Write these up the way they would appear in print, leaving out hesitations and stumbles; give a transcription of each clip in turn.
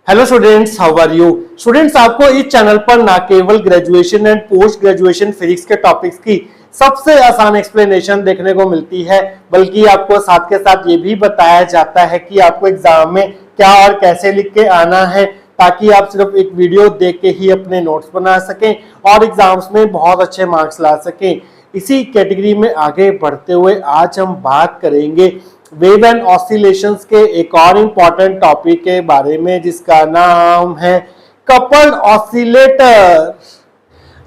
Hello students, how are you students. आपको इस channel पर ना केवल graduation and post graduation physics के टॉपिक्स की सबसे आसान एक्सप्लेनेशन देखने को मिलती है, बल्कि आपको साथ के साथ ये भी बताया जाता है कि आपको एग्जाम में क्या और कैसे लिख के आना है, ताकि आप सिर्फ एक वीडियो देख के ही अपने नोट्स बना सकें और एग्जाम्स में बहुत अच्छे मार्क्स ला सकें। इसी कैटेगरी में आगे बढ़ते हुए आज हम बात करेंगे वेव एंड ऑसिलेशंस के एक और इम्पॉर्टेंट टॉपिक के बारे में, जिसका नाम है कपल्ड ऑसिलेटर।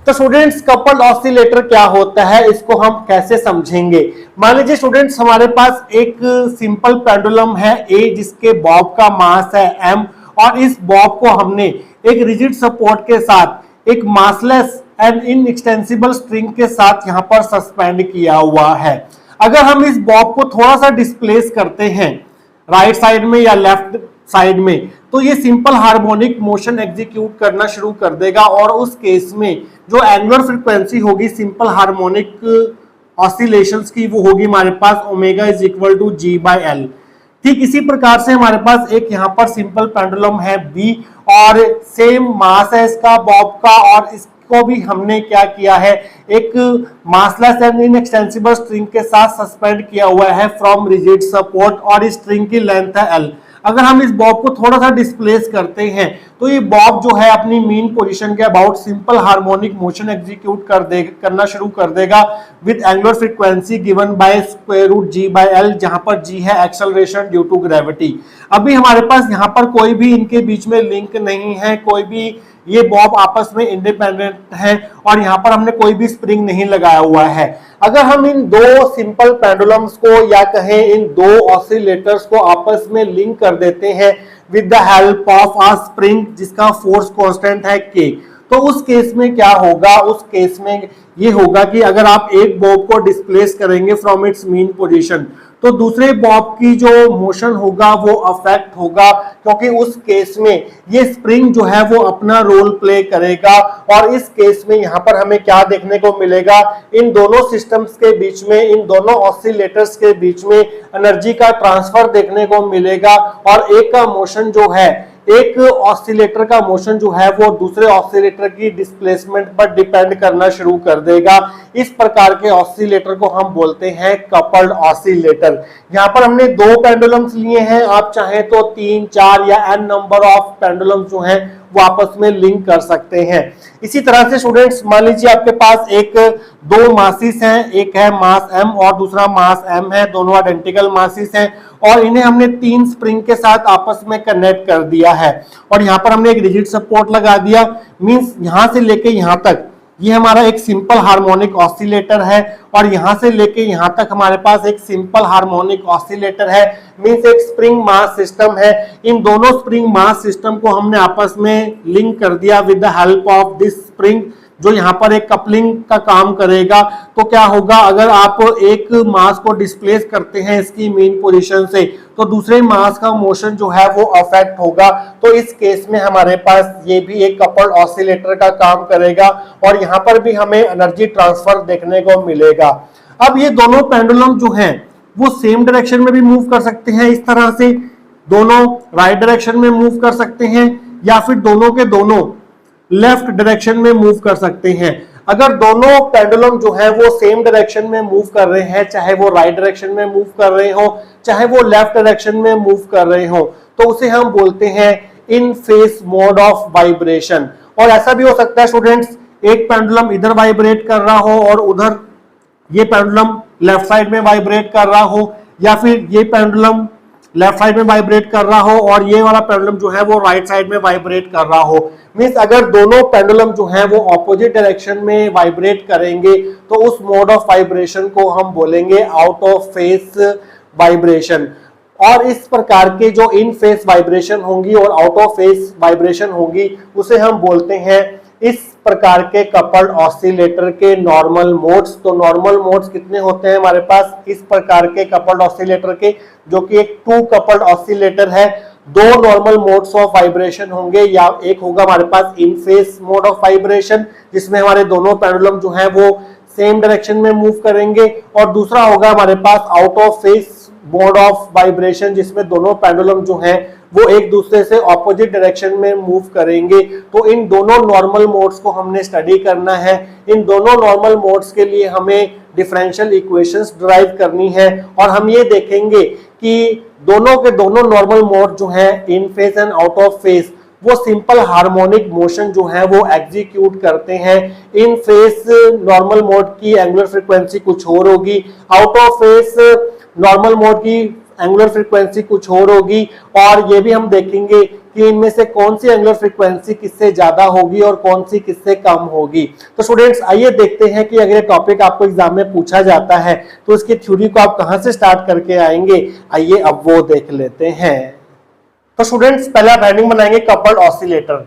तो स्टूडेंट्स, कपल्ड ऑसिलेटर क्या होता है, इसको हम कैसे समझेंगे। मान लीजिए स्टूडेंट्स, हमारे पास एक सिंपल पेंडुलम है ए, जिसके बॉब का मास है m, और इस बॉब को हमने एक रिजिड सपोर्ट के साथ एक मासलेस एंड इनएक्सटेंसिबल स्ट्रिंग के साथ यहां पर सस्पेंड किया हुआ है। अगर हम इस बॉब को थोड़ा सा डिस्प्लेस करते हैं राइट साइड में या लेफ्ट साइड में, तो ये सिंपल हार्मोनिक मोशन एग्जीक्यूट करना शुरू कर देगा, और उस केस में जो एंगुलर फ्रीक्वेंसी होगी सिंपल हार्मोनिक ऑसिलेशंस की, वो होगी हमारे पास omega is equal to g by l. ठीक इसी प्रकार से हमारे पास एक यहाँ पर सिंपल पेंडुलम है बी, और सेम मास है इसका बॉब का, और इसको भी हमने क्या किया है, एक मासलेस एंड इनएक्सटेंसिबल स्ट्रिंग के साथ सस्पेंड किया हुआ है फ्रॉम रिजिड सपोर्ट, और इस स्ट्रिंग की लेंथ है एल। अगर हम इस बॉब को थोड़ा सा डिस्प्लेस करते हैं तो ये बॉब जो है अपनी मीन पोजीशन के about simple harmonic motion execute करना शुरू कर देगा with angular frequency given by square root ji by l, जहां पर जी है एक्सेलरेशन ड्यू टू ग्रेविटी। अभी हमारे पास यहाँ पर कोई भी इनके बीच में लिंक नहीं है, कोई भी ये बॉब आपस में इंडिपेंडेंट है, और यहाँ पर हमने कोई भी स्प्रिंग नहीं लगाया हुआ है। अगर हम इन दो सिंपल पेंडुलम्स को या कहें इन दो ऑसिलेटर्स को आपस में लिंक कर देते हैं with the help of a spring जिसका फोर्स कांस्टेंट है के, तो उस केस में क्या होगा, उस केस में ये होगा कि अगर आप एक बॉब को डिस्प्लेस करेंगे फ्रॉम इट्स मीन पोजीशन, तो दूसरे बॉब की जो मोशन होगा वो अफेक्ट होगा, क्योंकि उस केस में ये स्प्रिंग जो है वो अपना रोल प्ले करेगा। और इस केस में यहाँ पर हमें क्या देखने को मिलेगा, इन दोनों सिस्टम्स के बीच में, इन दोनों ऑसिलेटर्स के बीच में एनर्जी का ट्रांसफर देखने को मिलेगा, और एक का मोशन जो है, एक ऑसिलेटर का मोशन जो है वो दूसरे ऑसिलेटर की डिस्प्लेसमेंट पर डिपेंड करना शुरू कर देगा। इस प्रकार के ऑसिलेटर को हम बोलते हैं कपल्ड ऑसिलेटर। यहाँ पर हमने दो पेंडुलम्स लिए हैं, आप चाहें तो 3, 4 या n नंबर ऑफ पेंडुलम्स जो हैं वो आपस में लिंक कर सकते हैं। इसी तरह से स्टूडेंट्स, मान लीजिए आपके पास एक दो मासिस हैं, एक है मास m और दूसरा मास m है, दोनों आइडेंटिकल मासिस हैं, और इन्हें हमने 3 स्प्रिंग के साथ आपस में कनेक्ट कर दिया है, और यहाँ पर हमने एक रिजिड सपोर्ट लगा दिया। मींस यहाँ से लेके यहाँ तक ये हमारा एक सिंपल हार्मोनिक ऑसिलेटर है, और यहां से लेके यहां तक हमारे पास एक सिंपल हार्मोनिक ऑसिलेटर है, मींस एक स्प्रिंग मास सिस्टम है। इन दोनों स्प्रिंग मास सिस्टम को हमने आपस में लिंक कर दिया with the help of this spring, जो यहाँ पर एक कपलिंग का काम करेगा। तो क्या होगा, अगर आप एक मास को डिस्प्लेस करते हैं इसकी मीन पोजीशन से, तो दूसरे मास का मोशन जो है वो अफेक्ट होगा। तो इस केस में हमारे पास ये भी एक कपल्ड ऑसिलेटर का काम करेगा, और यहाँ पर भी हमें एनर्जी ट्रांसफर देखने को मिलेगा। अब ये दोनों पेंडुलम जो हैं वो सेम डायरेक्शन में भी मूव कर सकते हैं, इस तरह से दोनों राइट डायरेक्शन में मूव कर सकते हैं, या फिर दोनों के दोनों लेफ्ट डायरेक्शन में मूव कर सकते हैं। अगर दोनों पेंडुलम जो है वो सेम डायरेक्शन में मूव कर रहे हैं, चाहे वो राइट डायरेक्शन में मूव कर रहे हो, चाहे वो लेफ्ट डायरेक्शन में मूव कर रहे हो, तो उसे हम बोलते हैं इन फेस मोड ऑफ वाइब्रेशन। और ऐसा भी हो सकता है स्टूडेंट्स, एक पेंडुलम इधर वाइब्रेट कर रहा हो और उधर ये पेंडुलम लेफ्ट साइड में वाइब्रेट कर रहा हो, या फिर ये पेंडुलम लेफ्ट साइड में वाइब्रेट कर रहा हो और ये वाला पेंडुलम जो है वो राइट साइड में वाइब्रेट कर रहा हो। मींस अगर दोनों पेंडुलम जो है वो ऑपोजिट डायरेक्शन में वाइब्रेट करेंगे, तो उस मोड ऑफ वाइब्रेशन को हम बोलेंगे आउट ऑफ फेस वाइब्रेशन। और इस प्रकार के जो इन फेस वाइब्रेशन होंगी और आउट ऑफ फेस वाइब्रेशन होंगी, उसे हम बोलते हैं इस प्रकार के कपल्ड ऑसिलेटर के नॉर्मल मोड्स। तो नॉर्मल मोड्स कितने होते हैं हमारे पास इस प्रकार के कपल्ड ऑसिलेटर के, जो कि एक 2 कपल्ड ऑसिलेटर है। 2 नॉर्मल मोड्स ऑफ वाइब्रेशन होंगे, या एक होगा हमारे पास इन फेस मोड ऑफ वाइब्रेशन, जिसमें हमारे दोनों पेंडुलम जो है वो सेम डायरेक्शन में मूव करेंगे, और दूसरा होगा हमारे pass out of face mode of vibration, जिसमें दोनों पेंडुलम जो हैं वो एक दूसरे से ऑपोजिट डायरेक्शन में मूव करेंगे। तो इन दोनों नॉर्मल मोड्स को हमने स्टडी करना है। इन दोनों नॉर्मल मोड्स के लिए हमें डिफरेंशियल इक्वेशंस डिराइव करनी है और हम ये देखेंगे कि दोनों के दोनों नॉर्मल मोड जो है in phase and out of phase वो सिंपल हार्मोनिक मोशन जो है वो एग्जीक्यूट करते हैं। इन फेज नॉर्मल मोड की एंगुलर फ्रीक्वेंसी कुछ और होगी, out of phase normal mode की एंगुलर फ्रीक्वेंसी कुछ और होगी, और ये भी हम देखेंगे कि इनमें से कौन सी एंगुलर फ्रीक्वेंसी किससे ज्यादा होगी और कौन सी किससे कम होगी। तो स्टूडेंट्स आइए देखते हैं कि अगर ये टॉपिक आपको एग्जाम में पूछा जाता है तो इसकी थ्योरी को आप कहां से स्टार्ट करके आएंगे, आइए अब वो देख लेते हैं। तो स्टूडेंट्स पहला हेडिंग बनाएंगे कपल्ड ऑसिलेटर।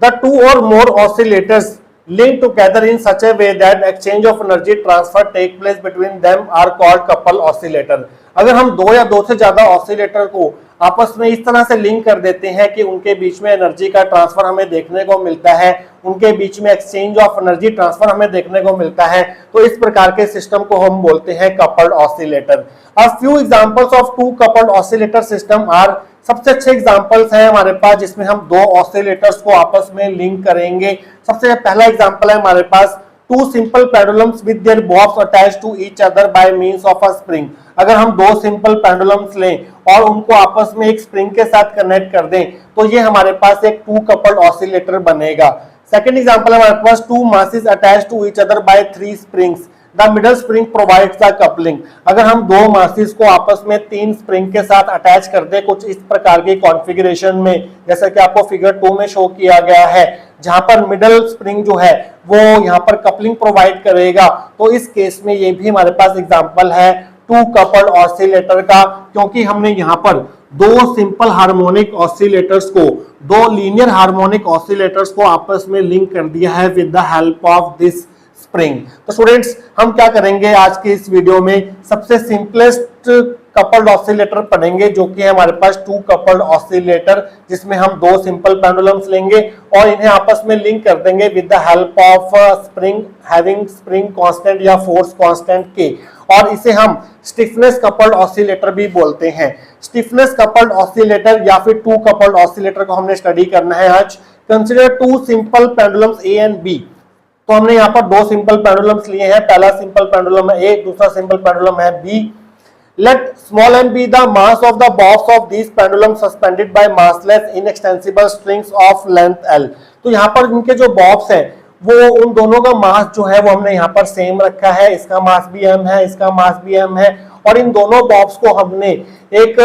द टू और मोर oscillators linked together in such a way that exchange of energy transfer take place between them are called coupled oscillator। अगर हम दो या दो से ज्यादा ऑसिलेटर को आपस में इस तरह से लिंक कर देते हैं कि उनके बीच में एनर्जी का ट्रांसफर हमें देखने को मिलता है, उनके बीच में एक्सचेंज ऑफ एनर्जी ट्रांसफर हमें देखने को मिलता है, तो इस प्रकार के सिस्टम को हम बोलते हैं coupled oscillator. A few examples of two coupled oscillator system are, सबसे अच्छे एग्जांपल्स हैं हमारे पास जिसमें हम दो ऑसिलेटर्स को आपस में लिंक करेंगे। सबसे पहला एग्जांपल है हमारे पास two simple pendulums with their bobs attached to each other by means of a spring. अगर हम दो सिंपल पेंडुलम्स लें और उनको आपस में एक स्प्रिंग के साथ कनेक्ट कर दें तो ये हमारे पास एक टू कपल्ड ऑसिलेटर बनेगा। सेकंड एग्जांपल है हमारे पास two masses attached to each other by three springs, the middle spring provides the coupling. अगर हम दो मासेस को आपस में तीन स्प्रिंग के साथ अटैच कर दे कुछ इस प्रकार की कॉन्फ़िगरेशन में, जैसा कि आपको फिगर 2 में शो किया गया है, जहां पर मिडल स्प्रिंग जो है वो यहां पर कपलिंग प्रोवाइड करेगा, तो इस केस में ये भी हमारे पास एग्जांपल है टू कपल्ड ऑसिलेटर का, क्योंकि हमने यहां पर दो सिंपल हार्मोनिक ऑसिलेटर्स को, दो लीनियर हार्मोनिक ऑसिलेटर्स को आपस में लिंक कर दिया है with the help of this spring. तो स्टूडेंट्स हम क्या करेंगे आज के इस वीडियो में, सबसे सिंपलेस्ट कपल्ड ऑसिलेटर पढ़ेंगे जो कि है हमारे पास टू कपल्ड ऑसिलेटर, जिसमें हम दो सिंपल पेंडुलम्स लेंगे और इन्हें आपस में लिंक कर देंगे with the help of spring having spring constant या फोर्स कांस्टेंट के, और इसे हम स्टिफनेस कपल्ड ऑसिलेटर भी बोलते हैं। स्टिफनेस कपल्ड ऑसिलेटर या फिर टू कपल्ड ऑसिलेटर को हमने स्टडी करना है आज। Consider two simple pendulums A and B. तो हमने यहाँ पर दो सिंपल पेंडुलम्स लिए हैं, पहला सिंपल पेंडुलम है ए, दूसरा सिंपल पेंडुलम है B. Let small m be the mass of the bobs of these pendulums suspended by massless inextensible strings of length L। तो यहाँ पर इनके जो बॉब्स हैं वो उन दोनों का मास जो है वो हमने यहाँ पर सेम रखा है, इसका मास भी m है, इसका मास भी m है, और इन दोनों बॉब्स को हमने एक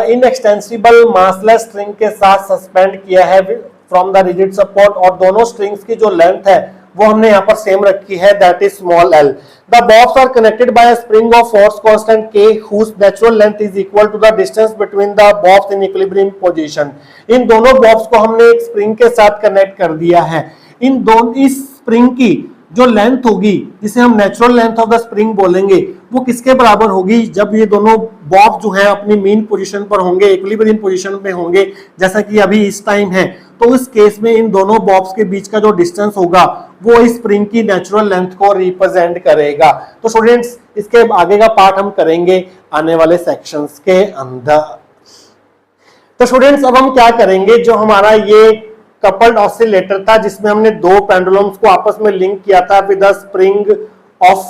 इनएक्सटेंसिबल मासलेस स्ट्रिंग के साथ सस्पेंड किया है फ्रॉम द रिजिड सपोर्ट, और दोनों स्ट्रिंग्स की जो लेंथ है वो हमने यहाँ पर सेम रखी है, that is small l। The bobs are connected by a spring of force constant k whose natural length is equal to the distance between the bobs in equilibrium position। इन दोनों bobs को हमने एक spring के साथ connect कर दिया है। इस स्प्रिंग की जो लेंथ होगी जिसे हम natural length of the spring बोलेंगे वो किसके बराबर होगी, जब ये दोनों बॉब्स जो हैं अपनी मीन पोजीशन पर होंगे, इक्विलिब्रियम पोजीशन में होंगे जैसा कि अभी इस टाइम है, तो इस केस में इन दोनों बॉब्स के बीच का जो डिस्टेंस होगा वो इस स्प्रिंग की नेचुरल लेंथ को रिप्रेजेंट करेगा। तो स्टूडेंट्स इसके आगे का पार्ट हम करेंगे आने वाले सेक्शंस के अंदर। तो स्टूडेंट्स अब हम क्या करेंगे, जो हमारा ये कपल्ड ऑसिलेटर था जिसमें हमने दो पेंडुलम्स को आपस में लिंक किया था with the spring of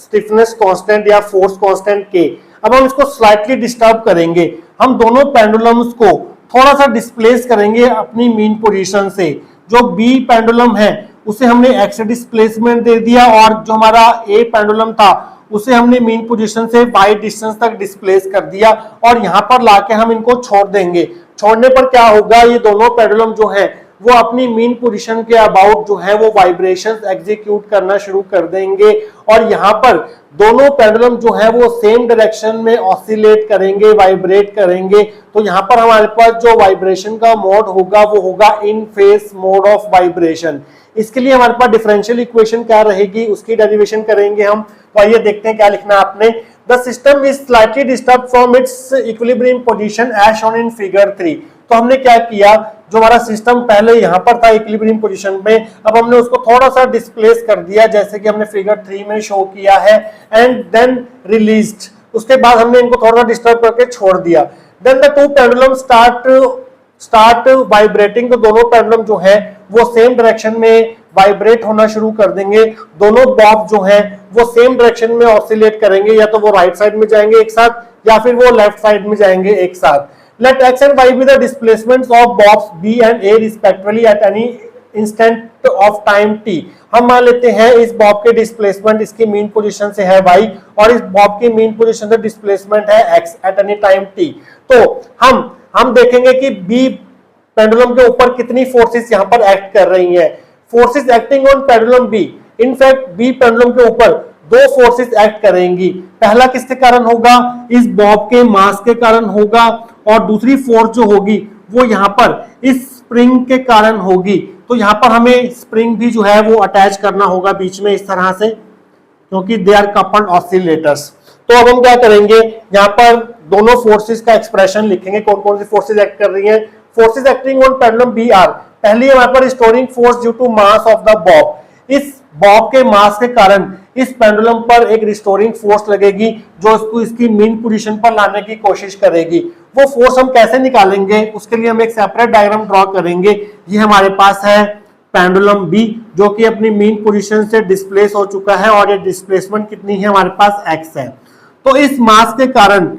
stiffness constant या फोर्स कांस्टेंट के, अब हम इसको स्लाइटली डिस्टर्ब करेंगे। हम दोनों पेंडुलम्स को थोड़ा सा डिस्प्लेस करेंगे अपनी मीन पोजीशन से। जो बी पेंडुलम है उसे हमने एक्स डिस्प्लेसमेंट दे दिया, और जो हमारा ए पेंडुलम था उसे हमने मीन पोजीशन से वाई डिस्टेंस तक डिस्प्लेस कर दिया, और यहाँ पर लाके हम इनको छोड़ देंगे। छोड़ने पर क्या होगा, ये दोनों पेंडुलम जो है वो अपनी मीन पोजीशन के अबाउट जो है वो वाइब्रेशंस एग्जीक्यूट करना शुरू कर देंगे, और यहाँ पर दोनों पेंडुलम जो है वो सेम डायरेक्शन में ऑसिलेट करेंगे, वाइब्रेट करेंगे। तो यहाँ पर हमारे पास जो वाइब्रेशन का मोड होगा वो होगा इन फेज मोड ऑफ वाइब्रेशन। इसके लिए हमारे पास डिफरेंशियल इक्वेशन क्या रहेगी उसकी डेरिवेशन करेंगे हम। तो आइए देखते हैं क्या लिखना है आपने। The system is slightly disturb from its equilibrium position as shown in figure 3। तो हमने क्या किया, जो हमारा सिस्टम पहले यहाँ पर था इक्विलिब्रियम पोजीशन में, अब हमने उसको थोड़ा सा डिस्प्लेस कर दिया जैसे कि हमने फिगर 3 में शो किया है, एंड देन रिलीज्ड। उसके बाद हमने इनको थोड़ा सा डिस्टर्ब करके छोड़ दिया। Then the two pendulum start vibrating, तो दोनों पेंडुलम जो है वो सेम डायरेक्शन में वाइब्रेट होना शुरू कर देंगे। दोनों बॉब जो है वो सेम डायरेक्शन में ऑसिलेट करेंगे, या तो वो राइट साइड में जाएंगे एक साथ या फिर वो लेफ्ट साइड में जाएंगे एक साथ। Let x and y be the displacements of bobs B and A respectively at any instant of time t. हम मान लेते हैं इस बॉब के डिस्प्लेसमेंट इसकी मीन पोजीशन से है y और इस बॉब की मीन पोजीशन से डिस्प्लेसमेंट है x at any time t। तो हम देखेंगे कि b पेंडुलम के ऊपर कितनी फोर्सेस यहां पर एक्ट कर रही हैं। Forces acting on pendulum b, in fact b pendulum के ऊपर दो फोर्सेस एक्ट करेंगी। पहला किसके कारण होगा, इस बॉब के मास के कारण होगा, और दूसरी फोर्स जो होगी वो यहां पर इस स्प्रिंग के कारण होगी। तो यहां पर हमें स्प्रिंग भी जो है वो अटैच करना होगा बीच में इस तरह से, क्योंकि दे आर कपल्ड ऑसिलेटर्स। तो अब हम क्या करेंगे, यहाँ पर दोनों फोर्सेस का एक्सप्रेशन लिखेंगे, कौन कौन सी फोर्सेस एक्ट कर रही हैं। Forces acting on pendulum B are, पहली हमारे पर restoring force due to mass of the bob, इस बॉब के मास के कारण इस पेंडुलम पर एक रिस्टोरिंग फोर्स लगेगी जो इसको इसकी मीन पोजीशन पर लाने की कोशिश करेगी। वो फोर्स हम कैसे निकालेंगे, उसके लिए हम एक सेपरेट डायग्राम ड्रॉ करेंगे। ये हमारे पास है पेंडुलम बी जो कि अपनी मीन पोजीशन से डिस्प्लेस हो चुका है, और ये डिस्प्लेसमेंट कितनी है हमारे पास x है। तो इस मास के कारण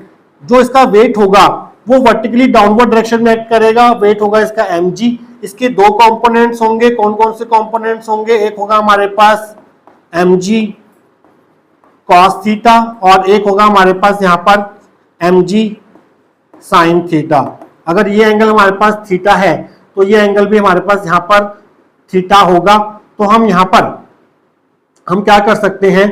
जो इसका वेट होगा वो वर्टिकली डाउनवर्ड डायरेक्शन में एक्ट करेगा। वेट होगा इसका mg। इसके दो कंपोनेंट्स होंगे, कौन कौन से कंपोनेंट्स होंगे, एक होगा हमारे पास mg cos थीटा और एक होगा हमारे पास यहां पर mg sin थीटा। अगर ये एंगल हमारे पास थीटा है तो ये एंगल भी हमारे पास यहां पर थीटा होगा। तो हम यहां पर हम क्या कर सकते हैं,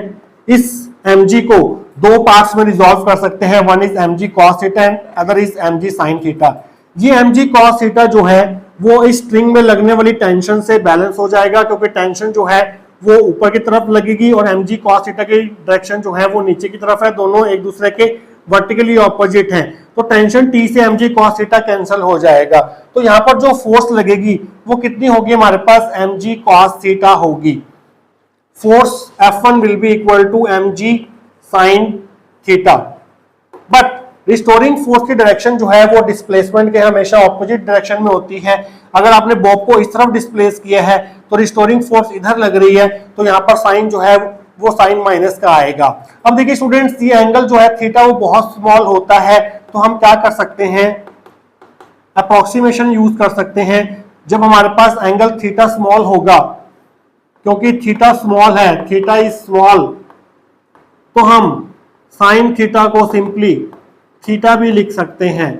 इस mg को दो पार्ट्स में रिजॉल्व कर सकते हैं। One is mg cos theta and other is mg sin theta. ये mg cos थीटा जो है वो इस स्ट्रिंग में लगने वाली टेंशन से बैलेंस हो जाएगा, क्योंकि टेंशन जो है वो ऊपर की तरफ लगेगी और mg cos थीटा की डायरेक्शन जो है वो नीचे की तरफ है। दोनों एक दूसरे के वर्टिकली ऑपोजिट हैं, तो टेंशन T से mg cos थीटा कैंसिल हो जाएगा। तो यहाँ पर जो फोर्स लगेगी वो कितनी होगी हमारे पास, mg cos थीटा होगी। Force F1 will be equal to mg sin theta. But restoring force की डायरेक्शन जो है वो डिस्प्लेसमेंट के हमेशा ऑपोजिट डायरेक्शन में होती है। अगर आपने बॉब को इस तरफ डिस्प्लेस किया है तो रिस्टोरिंग फोर्स इधर लग रही है, तो यहाँ पर साइन जो है वो साइन माइनस का आएगा। अब देखिए स्टूडेंट्स, ये एंगल जो है थीटा वो बहुत स्मॉल होता है, तो हम क्या कर सकते हैं, अप्रोक्सीमेशन यूज कर सकते हैं। जब हमारे पास एंगल थीटा स्मॉल होगा, क्योंकि थीटा स्मॉल है, थीटा इज स्मॉल, तो हम साइन थीटा को सिंपली थीटा भी लिख सकते हैं।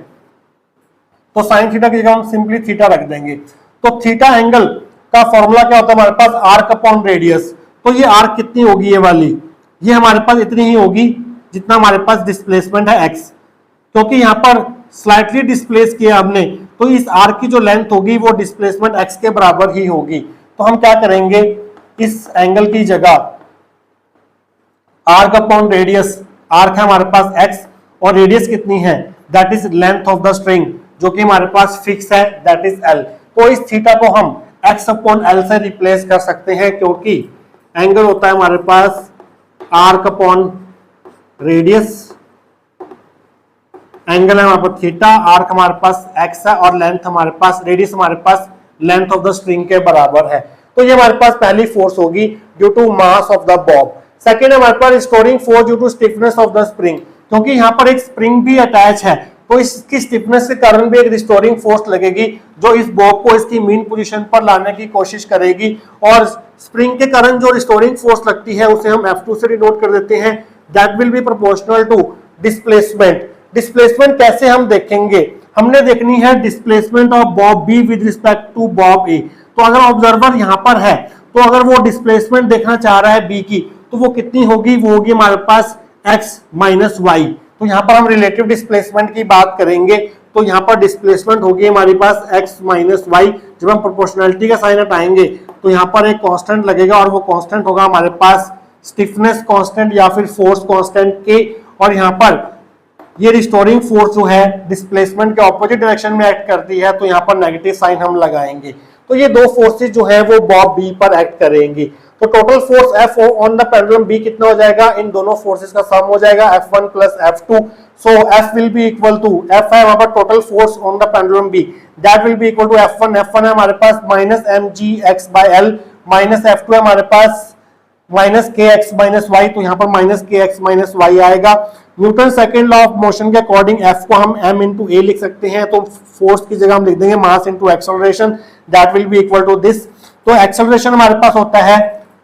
तो साइन थीटा की जगह हम सिंपली थीटा रख देंगे। तो थीटा एंगल का फॉर्मूला क्या होता है हमारे पास, आर्क अपॉन रेडियस। तो ये आर्क कितनी होगी, ये वाली, ये हमारे पास इतनी ही होगी जितना हमारे पास डिस्प्लेसमेंट है x। क्योंकि यहाँ पर स्लाइटली डिस्प्लेस किया हमने, तो इस आर्क की जो लेंथ होगी वो डिस्प्लेसमेंट x के बराबर ही होगी। तो हम क्या करेंगे, इस एंगल की जगह आर्क अपॉन रेडियस, आर्क है हमारे पास x और रेडियस कितनी है, that is length of the string, जो कि हमारे पास फिक्स है, दैट इज l। तो इस थीटा को हम x अपॉन l से रिप्लेस कर सकते हैं, क्योंकि एंगल होता है हमारे पास आर्क अपॉन रेडियस, एंगल है हमारे पास थीटा, आर्क हमारे पास x है और लेंथ हमारे पास, रेडियस हमारे पास लेंथ ऑफ द स्ट्रिंग के बराबर है। तो ये हमारे पास पहली फोर्स होगी due to mass of the bob. Second हमारे पास restoring force due to stiffness of the spring, क्योंकि यहाँ पर एक स्प्रिंग भी अटैच है, तो इसकी स्टिफनेस के कारण भी एक रिस्टोरिंग फोर्स लगेगी जो इस बॉब को इसकी मीन पोजीशन पर लाने की कोशिश करेगी। और स्प्रिंग के कारण जो रिस्टोरिंग फोर्स लगती है उसे हम F2 से डिनोट कर देते हैं, that will be proportional to displacement. Displacement कैसे हम देखेंगे, हमने देखनी है displacement of bob B with respect to bob A. तो अगर ऑब्जर्वर यहाँ पर है, तो अगर वो डिस्प्लेसमेंट देखना चाह रहा है बी की, तो वो कितनी होगी, वो होगी हमारे पास x माइनस वाई। तो यहाँ पर हम रिलेटिव डिस्प्लेसमेंट की बात करेंगे, तो यहाँ पर डिस्प्लेसमेंट होगी हमारे पास x माइनस वाई। जब हम प्रोपोर्शनलिटी का साइन हटाएंगे तो यहाँ पर एक कांस्टेंट लगेगा और वो कांस्टेंट होगा हमारे पास स्टिफनेस कांस्टेंट या फिर फोर्स कांस्टेंट के। और यहाँ पर ये रिस्टोरिंग फोर्स जो है डिस्प्लेसमेंट के ऑपोजिट डायरेक्शन में एक्ट करती है, तो यहाँ पर नेगेटिव साइन हम लगाएंगे। तो ये दो फोर्सेस जो है वो बॉब बी पर एक्ट करेंगी। तो total force F on the pendulum B कितना हो जाएगा, इन दोनों फोर्सेस का सम हो जाएगा F1 plus F2। So F will be equal to, F है वहां पर total force on the pendulum B, that will be equal to F1 है हमारे पास माइनस mgx/l, माइनस F2 है हमारे पास माइनस के एक्स माइनस वाई, तो यहाँ पर माइनस के एक्स माइनस वाई आएगा। Newton second law of motion के अकॉर्डिंग F को हम m इंटू ए लिख सकते हैं, तो फोर्स की जगह हम लिख देंगे mass into acceleration, that will be equal to this. तो एक्सेलरेशन हमारे पास होता है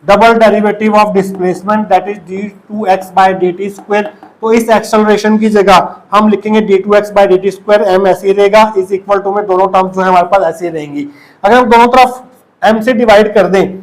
double derivative of displacement, that is d2x by dt square. तो इस एक्सेलरेशन की जगह हम लिखेंगे d2x by dt square, m ऐसे रहेगा, इज इक्वल टू में दोनों टर्म्स जो है हमारे पास ऐसे रहेंगी। अगर हम दोनों तरफ m से डिवाइड कर दें,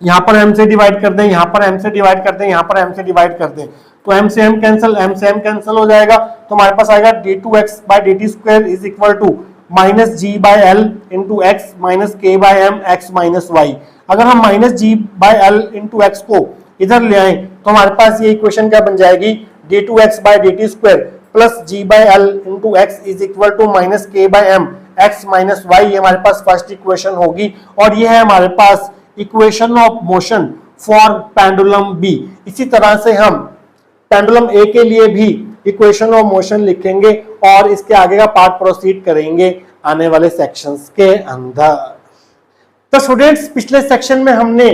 यहाँ पर m से डिवाइड कर दें, यहाँ पर m से डिवाइड कर दें, यहाँ पर m से डिवाइड कर दें, तो m से m कैंसिल हो जाएगा, तो हमारे पास आएगा d2x by dt square is equal to minus g by l into x minus k by m x minus y. अगर हम minus g by l into x को इधर ले आए तो हमारे पास ये इक्वेशन क्या बन जाएगी, d2x by dt square plus g by l into x is equal to minus k by m x minus y. ये हमारे पास फर्स्ट इक्वेशन होगी, और ये है हमारे पास equation of motion for pendulum B. इसी तरह से हम पेंडुलम ए के लिए भी इक्वेशन ऑफ मोशन लिखेंगे और इसके आगे का पार्ट प्रोसीड करेंगे आने वाले सेक्शंस के अंदर। तो स्टूडेंट्स, पिछले सेक्शन में हमने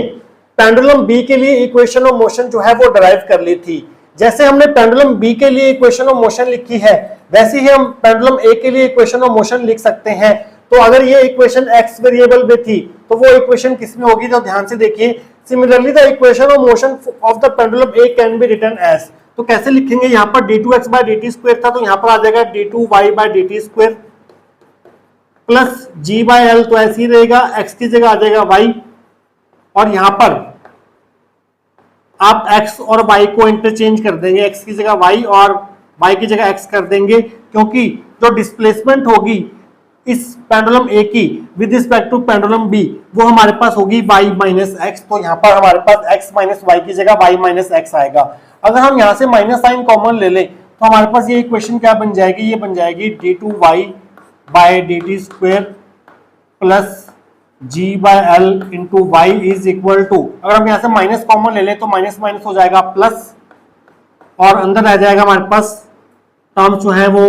पेंडुलम बी के लिए इक्वेशन ऑफ मोशन जो है वो डिराइव कर ली थी। जैसे हमने पेंडुलम बी के लिए इक्वेशन ऑफ मोशन लिखी है, वैसे ही हम पेंडुलम ए के लिए इक्वेशन ऑफ मोशन लिख सकते हैं। तो अगर ये इक्वेशन x वेरिएबल में थी तो वो इक्वेशन किसमें होगी, तो ध्यान से देखिए। Similarly the equation of motion of the pendulum A can be written as, तो कैसे लिखेंगे, यहाँ पर d2x बाय dt स्क्वायर था, तो यहाँ पर आ जाएगा d2y by dt square plus g by L, तो ऐसे ही रहेगा, x की जगह आ जाएगा y, और यहाँ पर आप x और y को इंटरचेंज कर देंगे, x की जगह y और y की जगह x कर देंगे, क्योंकि जो डिस्प्लेसमेंट होगी इस पेंडुलम ए की with respect to pendulum B वो हमारे पास होगी y माइनस एक्स, तो यहाँ पर हमारे पास x माइनस वाई की जगह y माइनस एक्स आएगा। अगर हम यहाँ से माइनस साइन कॉमन ले लें तो हमारे पास ये इक्वेशन क्या बन जाएगी, ये बन जाएगी d2y by dt square plus g by l into y is equal to, अगर हम यहाँ से माइनस कॉमन ले लें तो माइनस माइनस हो जाएगा प्लस, और अंदर रह जाएगा हमारे पास टर्म जो है वो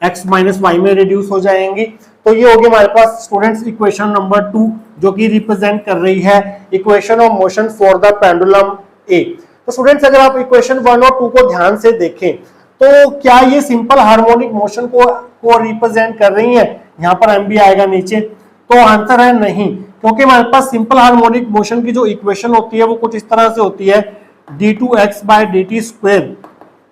x माइनस वाई में रिड्यूस हो जाएंगी। तो ये होगी हमारे पास स्टूडेंट्स इक्वेशन नंबर 2, जो कि रिप्रेजेंट कर रही है equation of motion for the pendulum A. तो स्टूडेंट्स, अगर आप इक्वेशन 1 और 2 को ध्यान से देखें तो क्या ये सिंपल हार्मोनिक मोशन को रिप्रेजेंट कर रही है, यहाँ पर एम भी आएगा नीचे, तो आंसर है नहीं, क्योंकि हमारे पास सिंपल हार्मोनिक मोशन की जो इक्वेशन होती है वो कुछ इस तरह से होती है, d2x by dt square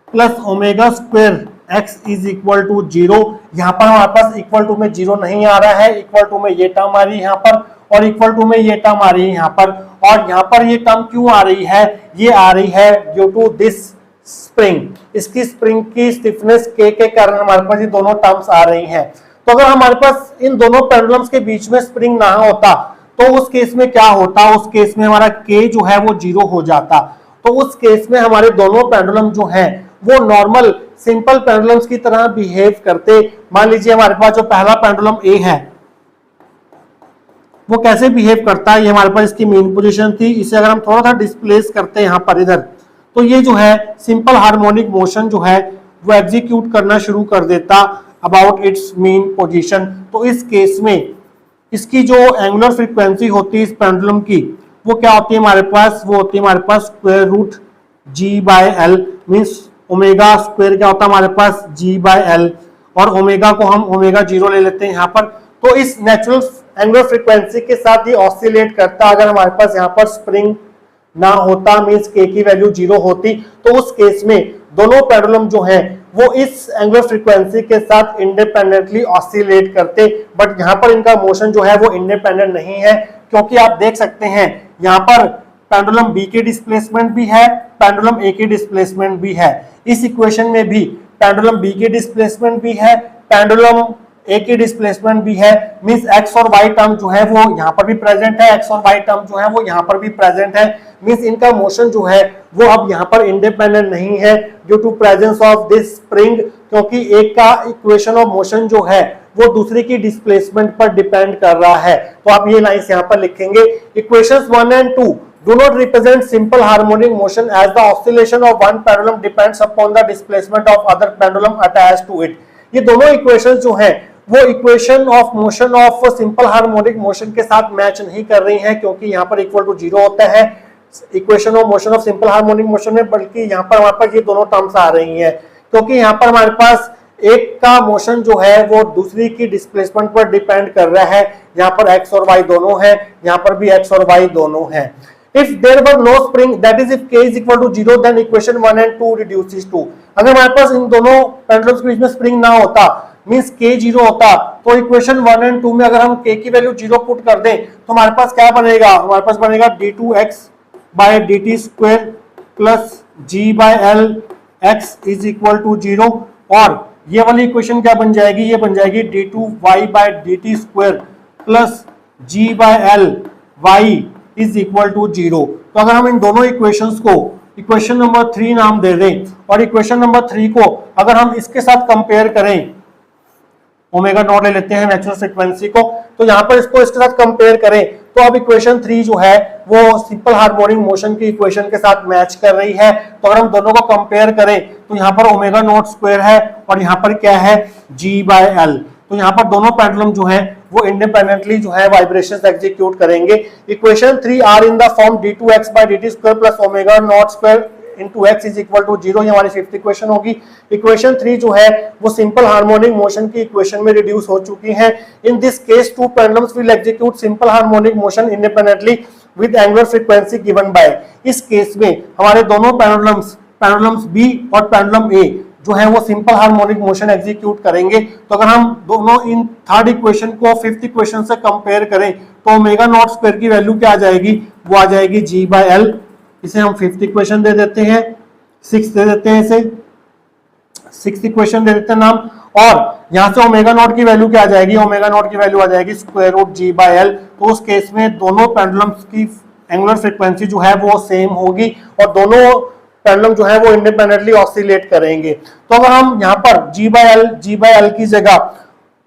plus omega square x is equal to 0। यहाँ पर हमारे पास इक्वल टू में 0 नहीं आ रहा है, इक्वल टू में ये टर्म आ रही है यहाँ पर, और इक्वल टू में ये टर्म आ रही है यहाँ पर, और यहाँ पर ये टर्म क्यों आ रही है, ये आ रही है ड्यू टू दिस स्प्रिंग, इसकी स्प्रिंग की स्टिफनेस k के कारण हमारे पास ये दोनों टर्म्स आ रही हैं। तो अगर हमारे पास इन दोनों पेंडुलम्स के बीच में स्प्रिंग ना होता तो उस केस में क्या होता, उस केस में हमारा k जो है वो 0 हो जाता। तो उस केस में हमारे दोनों पेंडुलम जो हैं वो नॉर्मल सिंपल पेंडुलम्स की तरह बिहेव करते। मान लीजिए हमारे पास जो पहला पेंडुलम ए है वो कैसे बिहेव करता है, ये हमारे पास इसकी मेन पोजीशन थी, इसे अगर हम थोड़ा सा डिस्प्लेस करते हैं यहाँ पर इधर, तो ये जो है सिंपल हार्मोनिक मोशन जो है वो एग्जीक्यूट करना शुरू कर देता अबाउट इट्स मेन पोजीशन। तो इस केस में इसकी जो एंगुलर फ्रीक्वेंसी होती है इस पेंडुलम की वो क्या होती है हमारे पास, वो होती है हमारे पास square root g by l, means omega square क्या होता है हमारे पास g बाय एल, और ओमेगा को हम ओमेगा 0 ले लेते हैं यहाँ पर। तो इस नेचुरल एंगुलर फ्रीक्वेंसी के साथ ये ऑसिलेट करता। अगर हमारे पास यहाँ पर स्प्रिंग ना होता, मीन्स k की वैल्यू 0 होती, तो उस केस में दोनों पेंडुलम जो हैं वो इस एंगुलर फ्रीक्वेंसी के साथ इंडिपेंडेंटली ऑसिलेट करते। बट यहाँ पर इनका मोशन जो है वो इंडिपेंडेंट नहीं है, क्योंकि आप देख सकते हैं यहाँ पर पेंडुलम बी की डिस्प्लेसमेंट भी है, पेंडुलम ए की डिस्प्लेसमेंट भी है। इस इक्वेशन में भी पेंडुलम बी की डिस्प्लेसमेंट भी है, पेंडुलम ए की डिस्प्लेसमेंट भी है, मींस एक्स और वाई टर्म जो है वो यहाँ पर भी प्रेजेंट है, एक्स और वाई टर्म जो है वो यहाँ पर भी प्रेजेंट है, मींस इनका मोशन जो है वो अब यहाँ पर इंडिपेंडेंट नहीं है due to presence of this spring, क्योंकि एक का इक्वेशन ऑफ मोशन जो है वो दूसरे की डिस्प्लेसमेंट पर डिपेंड कर रहा है। तो आप ये लाइंस यहाँ पर लिखेंगे। Equations 1 and 2 do not represent simple harmonic motion as the oscillation of one pendulum depends upon the displacement of other pendulum attached to it। ये दोनों इक्वेशंस जो हैं वो equation of motion of simple harmonic motion के साथ match नहीं कर रही हैं, क्योंकि यहाँ पर इक्वल टू 0 होता है equation of motion of simple harmonic motion में, बल्कि यहाँ पर हमारे पास ये दोनों टर्म्स आ रही हैं, क्योंकि यहाँ पर हमारे पास एक का मोशन जो है वो दूसरी की डिस्प्लेसमेंट पर डिपेंड कर रहा है। यहाँ पर x और y दोनों है, यहाँ पर भी x और y दोनों है। If there were no spring, that is if k is equal to 0, then equation 1 and 2 reduces to। अगर हमारे पास इन दोनों पेंडुलम्स के बीच में स्प्रिंग ना होता, मींस k 0 होता, तो इक्वेशन 1 एंड 2 में अगर हम k की वैल्यू 0 पुट कर दें तो हमारे पास क्या बनेगा, हमारे पास बनेगा d2x by dt square plus g by l x is equal to 0, और ये वाली इक्वेशन क्या बन जाएगी, ये बन जाएगी d2y by dt square plus g by l y is equal to 0। तो अगर हम इन दोनों इक्वेशंस को इक्वेशन नंबर 3 नाम दे दें और इक्वेशन नंबर 3 को अगर हम इसके साथ कंपेयर करें, ओमेगा नॉट ले लेते हैं नेचुरल फ्रीक्वेंसी को, तो यहाँ पर इसको इसके साथ कंपेयर करें तो अब इक्वेशन 3 जो है वो सिंपल हार्मोनिक मोशन की इक्वेशन के साथ मैच कर रही है। तो अगर हम दोनों को कंपेयर करें तो यहाँ पर ओमेगा नॉट स्क्वायर है और यहाँ पर क्या है g by l। तो यहाँ पर दोनों पेंडुलम जो है वो इंडिपेंडेंटली जो है वाइब्रेशंस एग्जीक्यूट करेंगे। Equation 3 are in the form d2x by dt square plus omega naught square into x is equal to 0, ये हमारी फिफ्थ इक्वेशन होगी। इक्वेशन 3 जो है वो सिंपल हार्मोनिक मोशन की इक्वेशन में रिड्यूस हो चुकी है। In this case two pendulums will execute simple harmonic motion independently with angular frequency given by. इस केस में हमारे दोनों पेंडुलम्स B और पेंडुलम A जो है वो सिंपल हार्मोनिक मोशन एग्जीक्यूट करेंगे। तो अगर हम दोनों इन थर्ड इक्वेशन को फिफ्थ इक्वेशन से कंपेयर करें तो ओमेगा नॉट स्क्वायर की वैल्यू क्या आ जाएगी, वो आ जाएगी g by l। इसे हम फिफ्थ इक्वेशन दे देते हैं, सिक्स दे देते हैं, इसे सिक्स्थ इक्वेशन दे देते हैं नाम, और यहां से ओमेगा नॉट की वैल्यू क्या आ जाएगी, ओमेगा नॉट की वैल्यू आ जाएगी square root g by l। तो उस केस में दोनों पेंडुलम्स की एंगुलर फ्रीक्वेंसी जो है वो सेम होगी और दोनों पेंडुलम जो है वो इंडिपेंडेंटली ऑसिलेट करेंगे। तो अगर हम यहाँ पर g by l की जगह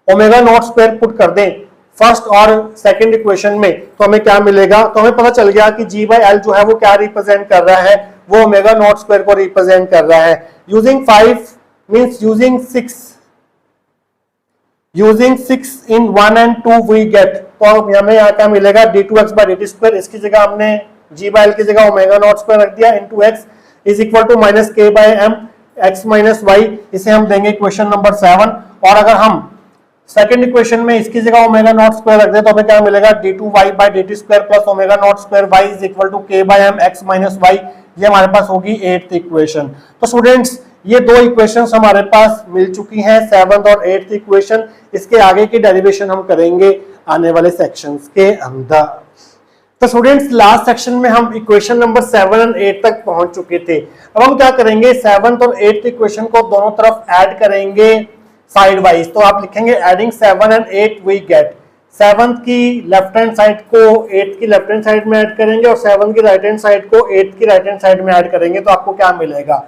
ओमेगा नॉट स्क्वायर पुट कर दें फर्स्ट और सेकंड इक्वेशन में तो हमें क्या मिलेगा, तो हमें पता चल गया कि g by l जो है वो क्या रिप्रेजेंट कर रहा है, वो ओमेगा नॉट स्क्वायर को रिप्रेजेंट कर रहा है। Using 5 means using 6 in 1 and 2 we get. तो हमें यहाँ क्या मिलेगा, d2x by dt स्क्वायर, इसकी जगह हमने g by l की जगह ओमेगा नॉट स्क्वायर रख दिया, into x is equal to minus k by m x minus y। इसे हम देंगे इक्वेशन नंबर 7। और अगर हम सेकंड इक्वेशन में इसकी जगह ओमेगा नॉट स्क्वायर रख दे तो हमें क्या मिलेगा, d2y by dt square plus omega naught square y is equal to k by m x minus y। ये हमारे पास होगी 8th इक्वेशन। तो स्टूडेंट्स ये दो इक्वेशंस हमारे पास मिल चुकी हैं, 7th और 8th इक्वेशन। इसके आगे की डेरिवेशन हम करेंगे आने वाले सेक्शंस के अंदर। तो स्टूडेंट्स लास्ट सेक्शन में हम इक्वेशन नंबर 7 और 8 तक पहुंच चुके थे। अब हम क्या करेंगे, 7th और 8th इक्वेशन को दोनों तरफ ऐड करेंगे साइड वाइज। तो आप लिखेंगे adding 7 and 8 we get. 7th की लेफ्ट हैंड साइड को 8th की लेफ्ट हैंड साइड में ऐड करेंगे और 7th की राइट हैंड साइड को 8th की राइट हैंड साइड में ऐड करेंगे तो आपको क्या मिलेगा।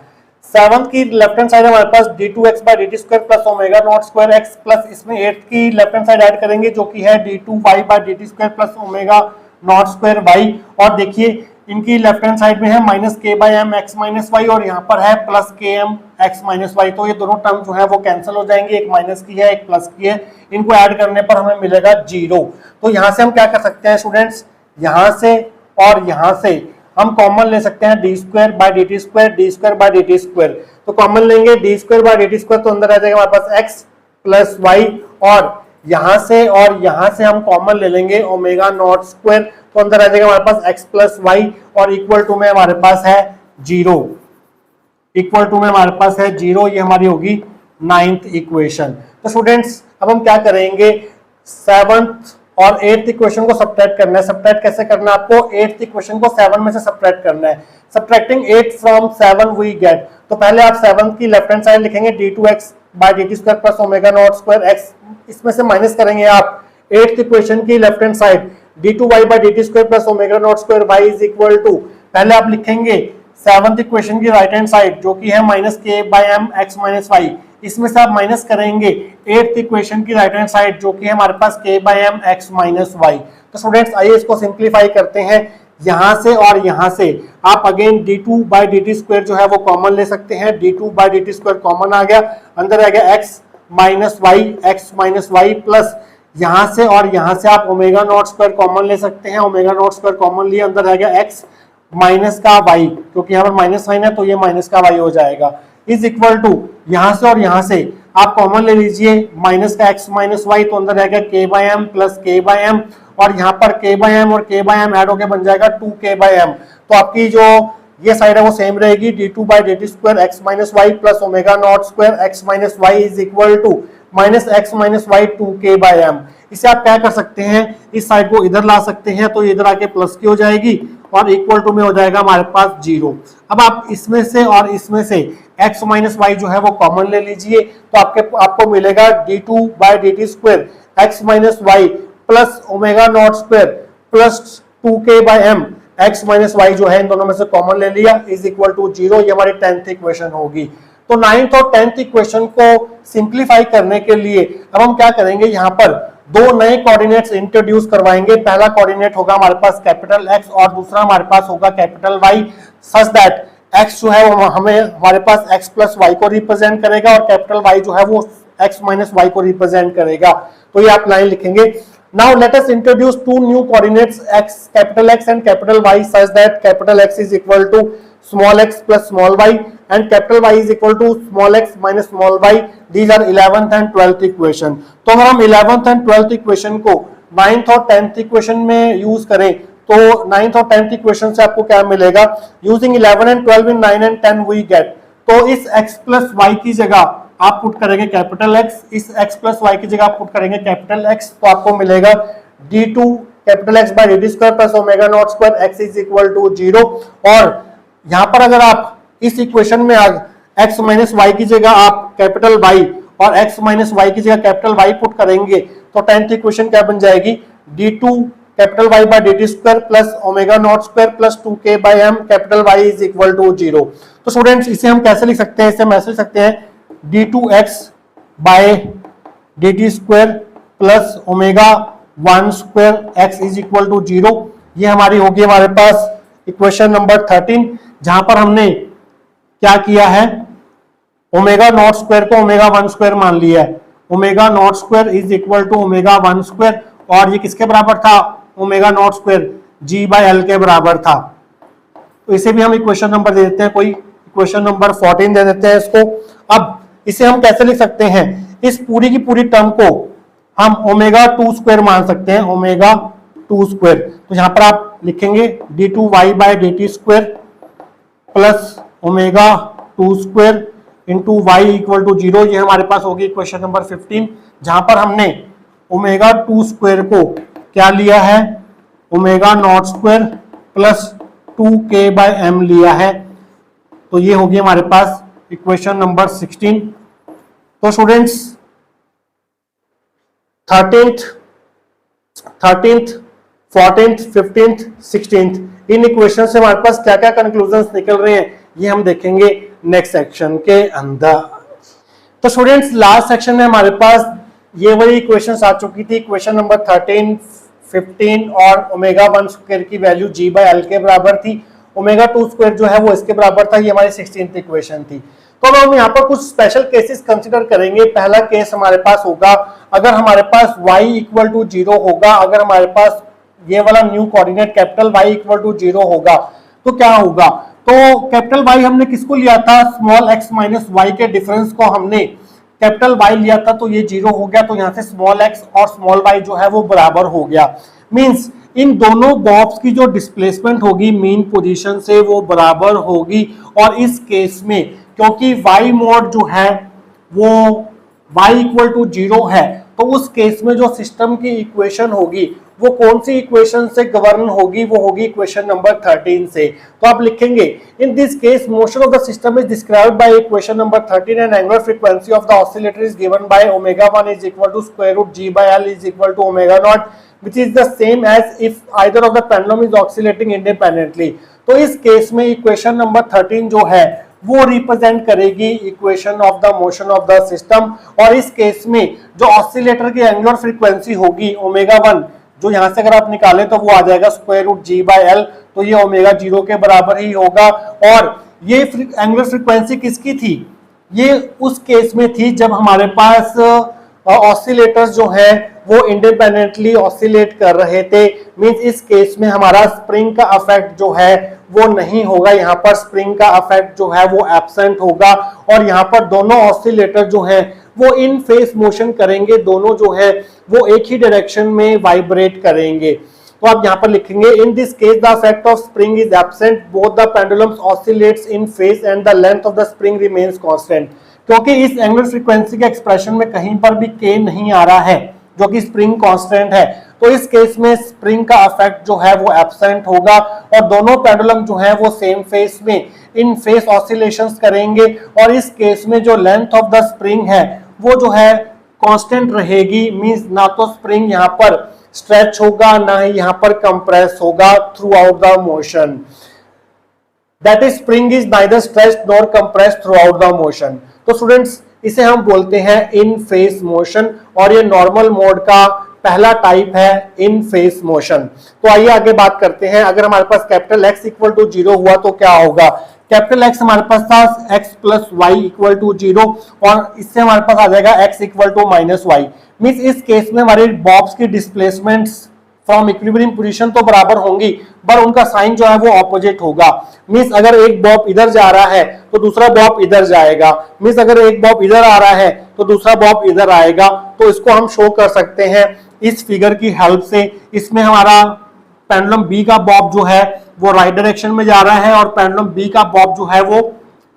7th की लेफ्ट हैंड साइड हमारे पास d2x by dt square plus omega naught square x plus इसमें 8th की लेफ्ट हैंड साइड ऐड करेंगे जो कि है d2y by dt square plus omega naught square y। और देखिए इनकी लेफ्ट हैंड साइड में है minus k by m x minus y और यहाँ पर है plus k m x minus y। तो ये दोनों टर्म जो है वो कैंसिल हो जाएंगे, एक माइनस की है एक प्लस की है। इनको ऐड करने पर हमें मिलेगा 0। तो यहाँ से हम क्या कर सकते हैं स्टूडेंट्स, यहाँ से और यहाँ से हम कॉमन ले सकते हैं d square by dt square, d square by dt square. तो कॉमन लेंगे d square by dt square तो अंदर आ जाएगा हमारे पास x प्लस y, और यहाँ से हम कॉमन ले लेंगे ओमेगा नॉट स्क्वायर तो अंदर आ जाएगा हमारे पास x प्लस वाई और इक्वल टू में हमारे पास है 0। इक्वल टू में हमारे पास है 0, ये हमारी होगी 9th इक्वेशन। तो स्टूडेंट्स अब हम क्या करेंगे, 7th और 8th इक्वेशन को सब्ट्रैक्ट करना है। सब्ट्रैक्ट कैसे करना है, आपको 8th इक्वेशन को 7 में से सब्ट्रैक्ट करना है। Subtracting 8 from 7 we get. तो पहले आप 7th की लेफ्ट हैंड साइड लिखेंगे d2x by dt square plus omega naught square x, इसमें से माइनस करेंगे आप 8th इक्वेशन की left hand side d2y by dt square plus omega naught square y is equal to, पहले आप लिखेंगे सेवंथ इक्वेशन की राइट हैंड साइड जो कि है minus K by M x minus Y, इसमें से आप माइनस करेंगे एट्थ इक्वेशन की राइट हैंड साइड जो कि है हमारे पास K by M x minus Y. तो स्टूडेंट्स आइए इसको सिंप्लीफाई करते हैं, यहां से और यहां से आप again d two by D T square जो है वो कॉमन ले सकते हैं, d two by D T square common आ गया, अंदर आ गया एक्स माइनस वाई प्लस यहां से और यहां से आप ओमेगा नॉट स्क्वायर कॉमन ले सकते हैं, ओमेगा नॉट स्क्वायर कॉमन लिया, अंदर आ गया एक्स माइनस का वाई, क्योंकि यहाँ पर माइनस साइन है तो ये माइनस का वाई हो जाएगा, इज इक्वल टू यहां से और यहां से आप कॉमन ले लीजिए माइनस का एक्स माइनस वाई, तो अंदर रहेगा के बाई एम प्लस के बाई एम, और यहाँ पर के बाई एम और के बाई एम ऐड होकर बन जाएगा 2k बाई एम। तो आपकी जो ये साइड है वो सेम रहेगी, d two by D T square x minus y plus omega naught square x minus y is equal to minus x minus y 2k by m. इसे आप क्या कर सकते हैं, इस साइड को इधर ला सकते हैं, तो इधर आके प्लस की हो जाएगी और इक्वल टू में हो जाएगा हमारे पास 0। अब आप इसमें से और इसमें से x माइनस वाई जो है वो कॉमन ले लीजिए, तो आपको मिलेगा d two by D T square x minus y plus omega naught square plus 2k by M, x minus y जो है इन दोनों में से कॉमन ले लिया इज इक्वल टू 0। ये हमारी 10th इक्वेशन होगी। तो 9th और 10th इक्वेशन को सिंप्लीफाई करने के लिए अब हम क्या करेंगे, यहाँ पर दो नए कोऑर्डिनेट्स इंट्रोड्यूस करवाएंगे। पहला कोऑर्डिनेट होगा हमारे पास कैपिटल एक्स और दूसरा हमारे पास होगा capital Y, such that X जो है वो हमें हमारे पास एक्स प्लस वाई को रिप्रेजेंट करेगा और कैपिटल वाई जो है वो एक्स माइनस वाई को रिप्रेजेंट करेगा। तो ये आप लाइन लिखेंगे। Now let us introduce two new coordinates x, capital X and capital Y such that capital X is equal to small x plus small y and capital Y is equal to small x minus small y. These are 11th and 12th equation. तो अगर हम 11th and 12th equation को 9th और 10th equation में use करें तो 9th और 10th equation से आपको क्या मिलेगा, using 11 and 12 in 9 and 10 we get। तो इस x plus y की जगह आप पुट करेंगे कैपिटल X, इस x प्लस वाई की जगह आप पुट करेंगे कैपिटल X, तो आपको मिलेगा d2 capital X by D T square plus omega naught square x is equal to 0। और यहाँ पर अगर आप इस इक्वेशन में x माइनस वाई की जगह आप कैपिटल Y और x माइनस वाई की जगह कैपिटल Y पुट करेंगे तो 10th इक्वेशन क्या बन जाएगी, d2 capital Y by D T square plus omega naught square plus 2k by M capital Y is equal to 0। तो स्टूडेंट्स इसे हम कैसे लिख सकते हैं, इसे हम ऐसे लिख सकते हैं d2x by D T square plus omega 1 square x is equal to 0। ये हमारी होगी हमारे पास इक्वेशन नंबर 13, जहां पर हमने क्या किया है, ओमेगा नॉट स्क्वायर को ओमेगा 1 स्क्वायर मान लिया है। Omega naught square is equal to omega 1 square, और ये किसके बराबर था, omega naught square g by L के बराबर था। तो इसे भी हम इक्वेशन नंबर दे देते हैं, कोई इक्वेशन नंबर 14 दे देते हैं इसको। अब इसे हम कैसे लिख सकते हैं, इस पूरी की पूरी टर्म को हम ओमेगा 2 स्क्वायर मान सकते हैं, ओमेगा 2 स्क्वायर। तो यहां पर आप लिखेंगे d2y by D T square plus omega 2 square into Y equal to 0। ये हमारे पास होगी क्वेश्चन नंबर 15, जहां पर हमने ओमेगा 2 स्क्वायर को क्या लिया है, omega naught square plus 2k by M लिया है। तो ये होगी हमारे पास इक्वेशन नंबर 16। तो students 13th, 14th, 15th, 16th in equation से हमारे पास क्या क्या कंक्लूजन्स निकल रहे हैं ये हम देखेंगे नेक्स्ट सेक्शन के अंदर। तो स्टूडेंट्स लास्ट सेक्शन में हमारे पास ये वाली इक्वेशंस आ चुकी थी, इक्वेशन नंबर 13, 15 और ओमेगा 1 स्क्वायर की वैल्यू g बाय एल के बराबर थी, ओमेगा 2 स्क्वायर जो है वो इसके बराबर था। ये हमारी 16th इक्वेशन थी। तो अब हम यहाँ पर कुछ स्पेशल केसेस कंसीडर करेंगे। पहला केस हमारे पास होगा अगर हमारे पास y इक्वल टू 0 होगा, अगर हमारे पास ये वाला new coordinate capital Y equal to 0 होगा तो क्या होगा। तो कैपिटल Y हमने किसको लिया था, स्मॉल x माइनस वाई के डिफरेंस को हमने कैपिटल Y लिया था, तो ये 0 हो गया। तो यहाँ से स्मॉल x और स्मॉल y जो है वो बराबर हो गया। मींस इन दोनों बॉब्स की जो डिस्प्लेसमेंट होगी मीन पोजीशन से वो बराबर होगी। और इस केस में क्योंकि y मॉड जो है वो y इक्वल टू 0 है, तो उस केस में जो सिस्टम की इक्वेशन होगी वो कौन सी इक्वेशन से गवर्न होगी, वो होगी इक्वेशन नंबर 13 से। तो आप लिखेंगे in this case motion of the system is described by equation number 13 and angular frequency of the oscillator is given by omega 1 is equal to square root g by l is equal to omega naught which is the same as if either of the pendulum is oscillating independently। तो इस case में equation number 13 जो है वो represent करेगी equation of the motion of the system. और इस case में जो ऑसिलेटर की एंगुलर फ्रीक्वेंसी होगी ओमेगा 1, जो यहां से अगर आप निकालें तो वो आ जाएगा square root ji by L, तो ये ओमेगा 0 के बराबर ही होगा। और ये एंगुलर फ्रीक्वेंसी किसकी थी? ये उस केस में थी जब हमारे पास ऑसिलेटर्स जो है वो इंडिपेंडेंटली ऑसिलेट कर रहे थे। मींस इस केस में हमारा स्प्रिंग का इफेक्ट जो है वो नहीं होगा, यहाँ पर स्प्रिंग का इफेक्ट जो है वो एब्सेंट होगा। और यहाँ पर दोनों ऑसिलेटर जो है वो इन फेस मोशन करेंगे, दोनों जो है वो एक ही डायरेक्शन में वाइब्रेट करेंगे। तो आप यहाँ पर लिखेंगे in this case the effect of spring is absent, both the pendulums oscillates in face and the length of the spring remains constant. क्योंकि इस एंगुलर फ्रीक्वेंसी के एक्सप्रेशन में कहीं पर भी k नहीं आ रहा है जो कि स्प्रिंग कांस्टेंट है, तो इस केस में स्प्रिंग का इफेक्ट जो है वो एब्सेंट होगा और दोनों पेंडुलम जो है वो सेम फेस में इन फेस ऑसिलेशंस करेंगे। और इस केस में जो लेंथ ऑफ द स्प्रिंग है वो जो है कांस्टेंट रहेगी। मींस ना तो स्प्रिंग यहाँ पर स्ट्रेच होगा ना ही यहाँ पर कंप्रेस होगा through out the motion. That is spring is neither stretched nor compressed through out the motion. तो स्टूडेंट्स इसे हम बोलते हैं इन फेस मोशन और ये नॉर्मल मोड का पहला टाइप है इन फेस मोशन। तो आइए आगे बात करते हैं। अगर हमारे पास कैपिटल X इक्वल टू 0 हुआ तो क्या होगा? कैपिटल X हमारे पास था x plus Y equal to 0 और इससे हमारे पास आ जाएगा x equal to minus Y. Means इस केस में हमारे बॉब्स की डिस्प्लेसमेंट्स फ्रॉम इक्विलिब्रियम पोजीशन तो बराबर होंगी पर उनका साइन जो है वो ऑपोजिट होगा। मींस अगर एक बॉब इधर जा रहा है तो दूसरा बॉब इधर जाएगा। मींस अगर एक बॉब इधर आ रहा है तो दूसरा बॉब इधर आएगा। तो इसको हम शो कर सकते हैं इस फिगर की हेल्प से। इसमें हमारा पेंडुलम बी का बॉब जो है वो राइट डायरेक्शन में जा रहा है और पेंडुलम बी का बॉब जो है वो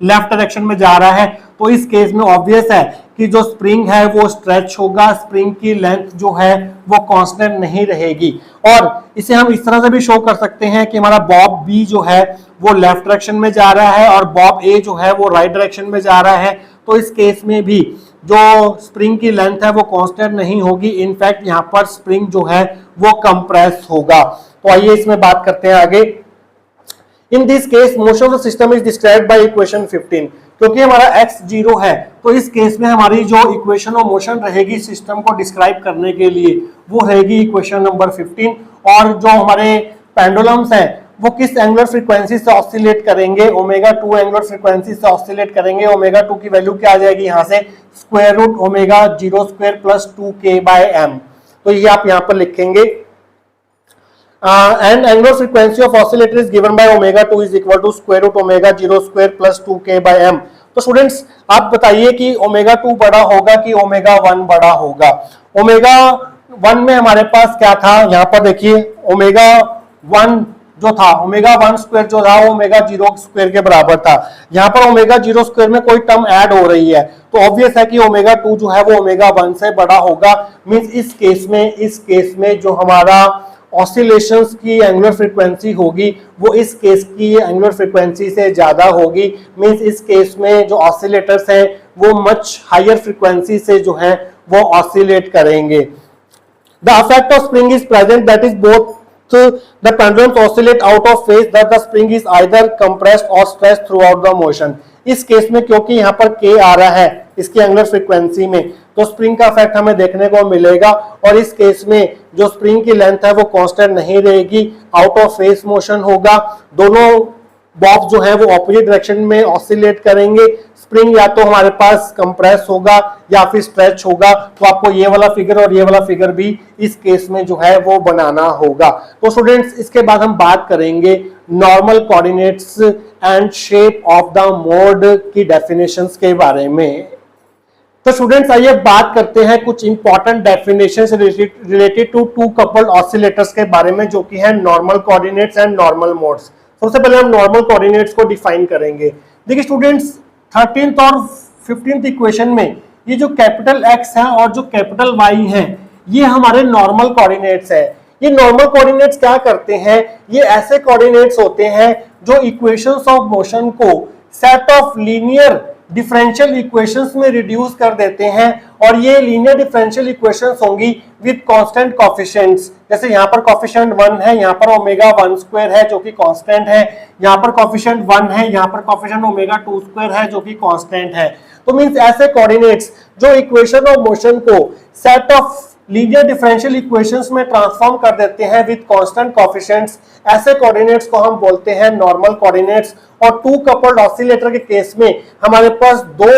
लेफ्ट डायरेक्शन में जा रहा है। तो इस केस में ऑब्वियस है कि जो स्प्रिंग है वो स्ट्रेच होगा, स्प्रिंग की लेंथ जो है वो कांस्टेंट नहीं रहेगी। और इसे हम इस तरह से भी शो कर सकते हैं कि हमारा बॉब बी जो है वो लेफ्ट डायरेक्शन में जा रहा है और बॉब ए जो है वो राइट डायरेक्शन में जा रहा है। तो इस केस में भी जो स्प्रिंग की लेंथ है वो कांस्टेंट नहीं होगी, इनफैक्ट यहाँ पर स्प्रिंग जो है वो कंप्रेस होगा। तो आइए इसमें बात करते हैं आगे। इन this case motion of the system is described by equation 15। क्योंकि हमारा x 0 है तो इस केस में हमारी जो इक्वेशन ऑफ मोशन रहेगी सिस्टम को डिस्क्राइब करने के लिए वो रहेगी इक्वेशन नंबर 15। और जो हमारे पेंडुलम्स हैं वो किस एंगुलर फ्रीक्वेंसी से ऑसिलेट करेंगे? ओमेगा 2 एंगुलर फ्रीक्वेंसी से ऑसिलेट करेंगे। ओमेगा 2 की वैल्यू क्या आ जाएगी यहाँ से? Square root omega 0 square plus 2k by m। तो ये आप यहाँ पर लिखेंगे and angular frequency of oscillator is given by omega 2 is equal to square root omega 0 square plus 2k by m। तो स्टूडेंट्स आप बताइए कि ओमेगा 2 बड़ा होगा कि ओमेगा 1 बड़ा होगा? ओमेगा 1 में हमारे पास क्या था? यहाँ पर देखिए ओमेगा 1 जो था ओमेगा 1 स्क्वायर जो था वो ओमेगा 0 स्क्वायर के बराबर था। यहाँ पर ओमेगा 0 स्क्वायर में कोई टर्म ऐड हो रही है तो ऑब्वियस है कि ओमेगा 2 जो है वो ओमेगा 1 से बड़ा होगा। मींस इस केस में जो हमारा ऑसिलेशंस की एंगुलर फ्रीक्वेंसी होगी वो इस केस की एंगुलर फ्रीक्वेंसी से ज्यादा होगी। मींस इस केस में जो ऑसिलेटर्स हैं वो मच हायर फ्रीक्वेंसी से जो है वो ऑसिलेट करेंगे। The effect of spring is present that is both the pendulums oscillate out of phase that the spring is either compressed और stretched throughout the motion. इस case में क्योंकि यहाँ पर k आ रहा है इसकी एंगुलर फ्रीक्वेंसी में तो स्प्रिंग का इफेक्ट हमें देखने को मिलेगा। और इस केस में जो स्प्रिंग की लेंथ है वो कांस्टेंट नहीं रहेगी, आउट ऑफ फेस मोशन होगा। दोनों बॉब जो है वो ऑपोजिट डायरेक्शन में ऑसिलेट करेंगे। स्प्रिंग या तो हमारे पास कंप्रेस होगा या फिर स्ट्रेच होगा। तो आपको ये वाला फिगर और ये वाला फिगर भी इस केस में जो है वो बनाना होगा। तो स्टूडेंट्स इसके बाद हम बात करेंगे normal coordinates and shape of the mode की डेफिनेशंस के बारे में। तो स्टूडेंट्स आइए बात करते हैं कुछ important definitions related to two coupled oscillators के बारे में जो कि है normal coordinates and normal modes. सबसे पहले हम नॉर्मल कोऑर्डिनेट्स को डिफाइन करेंगे। देखिए स्टूडेंट्स 13th और 15th इक्वेशन में ये जो कैपिटल X है और जो कैपिटल Y है ये हमारे नॉर्मल कोऑर्डिनेट्स है। ये नॉर्मल कोऑर्डिनेट्स क्या करते हैं? ये ऐसे कोऑर्डिनेट्स होते हैं जो इक्वेशंस ऑफ मोशन को set of linear differential equations में रिड्यूस कर देते हैं और ये लीनियर डिफरेंशियल इक्वेशंस होंगी विद कांस्टेंट कोफिशिएंट्स। जैसे यहाँ पर कोफिशिएंट 1 है, यहाँ पर ओमेगा 1 स्क्वायर है जो कि कांस्टेंट है, यहाँ पर कोफिशिएंट 1 है, यहाँ पर कोफिशिएंट ओमेगा 2 स्क्वायर है जो कि कांस्टेंट है। तो मींस ऐसे कोऑर्डिनेट्स जो इक्वेशन ऑफ मोशन को set of linear differential equations में ट्रांसफॉर्म कर देते हैं विद कांस्टेंट कोफिशिएंट्स, ऐसे कोऑर्डिनेट्स को हम बोलते हैं नॉर्मल कोऑर्डिनेट्स। और टू कपल्ड ऑसिलेटर के केस में हमारे पास दो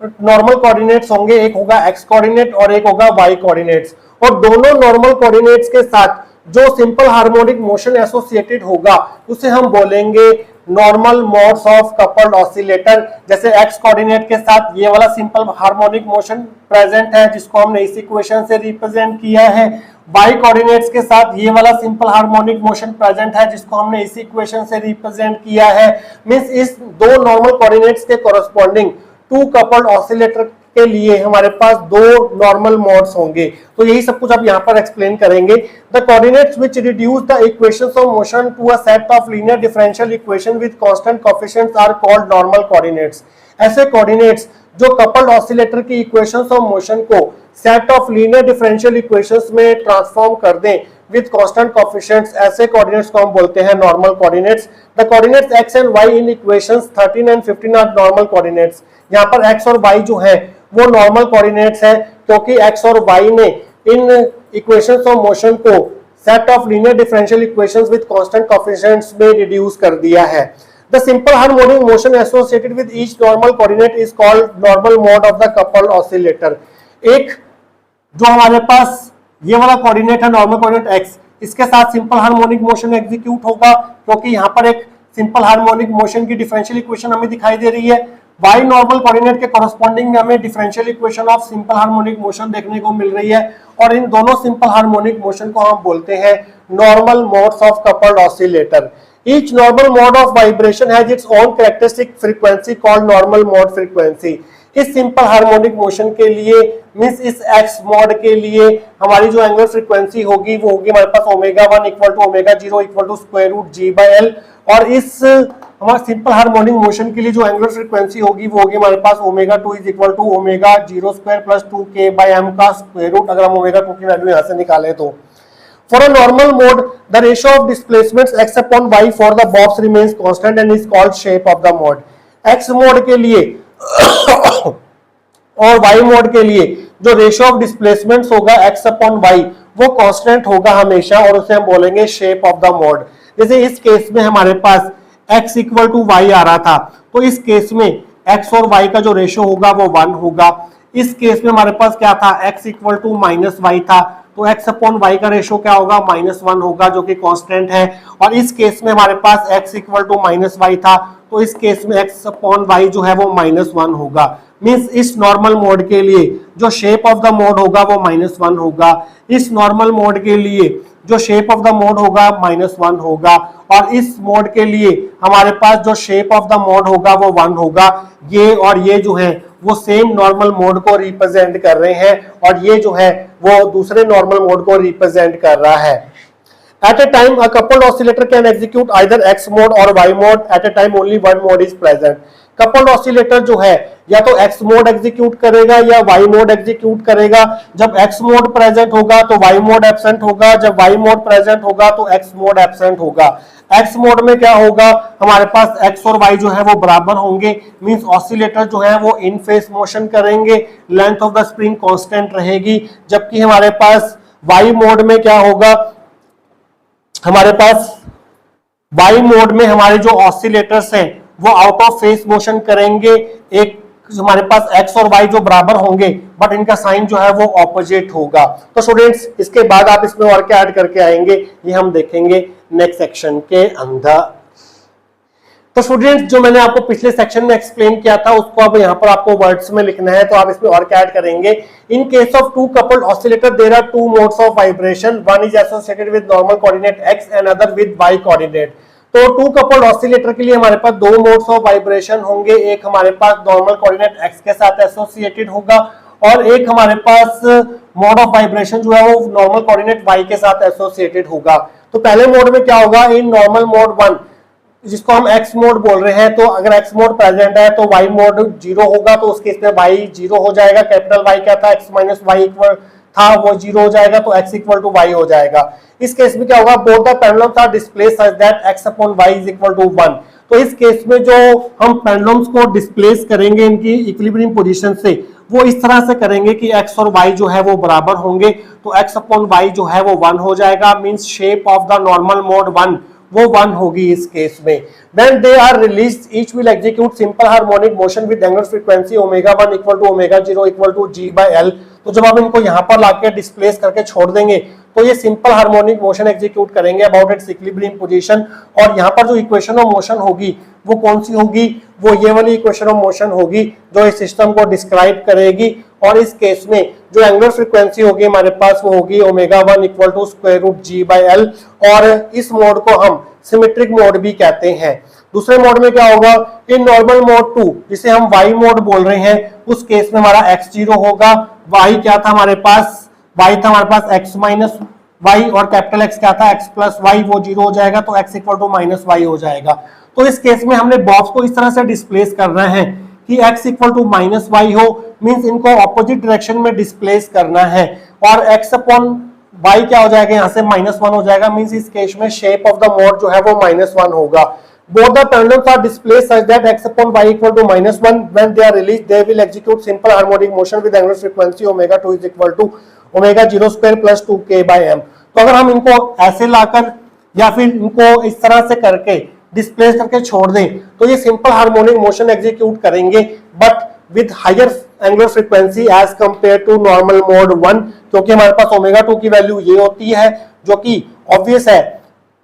नॉर्मल कोऑर्डिनेट्स होंगे, एक होगा एक्स कोऑर्डिनेट और एक होगा वाई कोऑर्डिनेट्स। और दोनों नॉर्मल कोऑर्डिनेट्स के साथ जो सिंपल हार्मोनिक मोशन एसोसिएटेड होगा उसे हम बोलेंगे normal modes of coupled oscillator. जैसे एक्स कोऑर्डिनेट के साथ ये वाला सिंपल हार्मोनिक मोशन प्रेजेंट है जिसको हमने इस इक्वेशन से रिप्रेजेंट किया है, वाई कोऑर्डिनेट्स के साथ ये वाला सिंपल हार्मोनिक मोशन प्रेजेंट है जिसको हमने इस इक्वेशन से रिप्रेजेंट किया है। मींस इस दो नॉर्मल कोऑर्डिनेट्स के कोरस्पॉन्डिंग टू कपल्ड ऑसिलेटर के लिए हमारे पास दो नॉर्मल मोड्स होंगे। तो यही सब कुछ आप यहाँ पर एक्सप्लेन करेंगे। The coordinates which reduce the equations of motion to a set of linear differential equation with constant coefficients are called normal coordinates. ऐसे कोऑर्डिनेट्स जो कपल्ड ऑसिलेटर की इक्वेशंस ऑफ मोशन को set of linear differential equations में transform कर दें with constant coefficients, ऐसे coordinates को हम बोलते हैं normal coordinates. The coordinates x and y in equations 13 and 15 are normal coordinates. यहाँ पर x और y जो है वो नॉर्मल कोऑर्डिनेट्स है क्योंकि x और y ने इन इक्वेशंस ऑफ मोशन को set of linear differential equations with constant coefficients में रिड्यूस कर दिया है। The simple harmonic motion associated with each normal coordinate is called normal mode of the coupled oscillator. एक जो हमारे पास ये वाला कोऑर्डिनेट है नॉर्मल कोऑर्डिनेट x, इसके साथ सिंपल हार्मोनिक मोशन एग्जीक्यूट होगा क्योंकि यहाँ पर एक सिंपल हार्मोनिक मोशन की डिफरेंशियल इक्वेशन हमें दिखाई दे रही है। y नॉर्मल कोऑर्डिनेट के कॉरस्पॉन्डिंग हमें differential equation of simple harmonic motion देखने को मिल रही है और इन दोनों सिंपल हार्मोनिक मोशन को हम बोलते हैं normal modes of coupled oscillator. Each normal mode of vibration has its own characteristic frequency called normal mode frequency. इस सिंपल हार्मोनिक मोशन के लिए मींस इस एक्स मॉड के लिए हमारी जो एंगुलर फ्रीक्वेंसी होगी वो होगी हमारे पास omega 1 equal to omega 0 equal to square root ji by l. और इस हमारे सिंपल हार्मोनिक मोशन के लिए जो एंगुलर फ्रीक्वेंसी होगी वो होगी हमारे पास omega 2 is equal to omega 0 square plus 2k by m का स्क्वायर रूट, अगर हम ओमेगा 2 की वैल्यू यहाँ से निकालें तो। For a normal mode, the ratio of displacements x upon y for the box remains constant and is called shape of the mode. x mode के लिए और y mode के लिए जो रेशियो ऑफ डिस्प्लेसमेंट्स होगा x अपॉन y वो constant होगा हमेशा और उसे हम बोलेंगे शेप ऑफ द मोड। जैसे इस केस में हमारे पास x इक्वल टू y आ रहा था तो इस केस में x और y का जो रेशियो होगा वो 1 होगा। इस केस में हमारे पास क्या था, x equal to minus Y था तो x अपॉन y का रेशियो क्या होगा, -1 होगा जो कि कांस्टेंट है। और इस केस में हमारे पास x equal to minus Y था तो इस केस में x अपॉन y जो है वो -1 होगा। मींस इस नॉर्मल मोड के लिए जो शेप ऑफ द मोड होगा वो -1 होगा, इस नॉर्मल मोड के लिए जो शेप ऑफ द मोड होगा -1 होगा और इस मोड के लिए हमारे पास जो शेप ऑफ द मोड होगा वो 1 होगा। ये और ये जो है वो सेम नॉर्मल मोड को रिप्रेजेंट कर रहे हैं और ये जो है वो दूसरे नॉर्मल मोड को रिप्रेजेंट कर रहा है। At a time, a coupled oscillator can execute either X mode or Y mode. At a time, only one mode is present. Coupled oscillator जो है या तो X मोड एग्जीक्यूट करेगा या Y मोड एग्जीक्यूट करेगा। जब X मोड प्रेजेंट होगा तो Y मोड एब्सेंट होगा, जब Y मोड प्रेजेंट होगा तो X मोड एब्सेंट होगा। X मोड में क्या होगा, हमारे पास X और Y जो है वो बराबर होंगे, मींस ऑसिलेटर जो है वो इन फेस मोशन करेंगे, length of the spring constant रहेगी। जबकि हमारे पास Y मोड में क्या होगा, हमारे पास Y मोड में हमारे जो ऑसिलेटर्स हैं वो आउट ऑफ फेस मोशन करेंगे। एक हमारे पास x और y जो बराबर होंगे बट इनका साइन जो है वो ऑपोजिट होगा। तो स्टूडेंट्स इसके बाद आप इसमें और क्या ऐड करके आएंगे ये हम देखेंगे नेक्स्ट सेक्शन के अंदर। तो स्टूडेंट्स जो मैंने आपको पिछले सेक्शन में एक्सप्लेन किया था उसको अब यहाँ पर आपको वर्ड्स में लिखना है, तो आप इसमें और क्या ऐड करेंगे। In case of two coupled oscillator there are two modes of vibration, one is associated with normal coordinate x and other with y coordinate. तो टू कपल्ड ऑसिलेटर के लिए हमारे पास दो मोड्स ऑफ वाइब्रेशन होंगे, एक हमारे पास normal coordinate x के साथ एसोसिएटेड होगा और एक हमारे पास मोड ऑफ वाइब्रेशन जो है वो नॉर्मल कोऑर्डिनेट y के साथ एसोसिएटेड होगा। तो पहले मोड में क्या होगा, इन नॉर्मल मोड 1 जिसको हम एक्स मोड बोल रहे हैं, तो अगर एक्स मोड प्रेजेंट है तो वाई मोड 0 होगा, तो उस केस में वाई 0 हो जाएगा। कैपिटल वाई क्या था, एक्स माइनस वाई इक्वल था, वो 0 हो जाएगा, तो एक्स इक्वल टू वाई हो जाएगा। इस केस में क्या होगा, both the pendulums are displaced such that X upon Y is equal to 1। तो इस केस में जो हम पेंडुलम्स को डिस्प्लेस करेंगे इनकी इक्विलिब्रियम पोजीशन से, वो इस तरह से करेंगे कि x और y जो है वो बराबर होंगे, तो x अपॉन y जो है वो 1 हो जाएगा, means shape of the normal mode 1 वो 1 होगी इस केस में। When they are released, each will execute simple harmonic motion with angular frequency omega 1 equal to omega 0 equal to g by l। तो जब आप इनको यहाँ पर लाके डिस्प्लेस करके छोड़ देंगे तो ये सिंपल हार्मोनिक मोशन एग्जीक्यूट करेंगे अबाउट इट्स इक्विलिब्रियम पोजीशन। और यहाँ पर जो इक्वेशन ऑफ मोशन होगी वो कौन सी होगी, वो ये वाली इक्वेशन ऑफ मोशन होगी जो इस सिस्टम को डिस्क्राइब करेगी। और इस केस में जो एंगुलर फ्रीक्वेंसी होगी हमारे पास वो होगी omega 1 equal to square root G by L. और इस मोड को हम सिमेट्रिक मोड भी कहते हैं। दूसरे मोड में क्या होगा, इन नॉर्मल मोड 2 जिसे हम वाई मोड बोल रहे हैं, उस केस में हमारा x 0 होगा, y क्या था हमारे पास, y था हमारे पास x माइनस वाई, और कैपिटल X क्या था x प्लस वाई, वो 0 हो जाएगा, तो x equal to minus Y हो जाएगा। तो इस केस में हमने बॉक्स को इस तरह से डिस्प्लेस करना है कि x equal to minus Y हो, मींस इनको ऑपोजिट डायरेक्शन में डिस्प्लेस करना है। और x अपॉन y क्या हो जाएगा, यहाँ से -1 हो जाएगा, मींस इस केस में शेप ऑफ द मोड जो है वो -1 होगा। Both the pendulums are displaced such that x upon y equal to -1. When they are released, they will execute simple harmonic motion with angular frequency omega 2 is equal to omega 0 square plus 2k by m। तो अगर हम इनको ऐसे लाकर या फिर इनको इस तरह से करके डिस्प्लेस करके छोड़ दें तो ये सिंपल हार्मोनिक मोशन एग्जीक्यूट करेंगे, but with higher angular frequency as compare to normal mode 1, क्योंकि हमारे पास ओमेगा 2 की वैल्यू ये होती है, जो कि ऑब्वियस है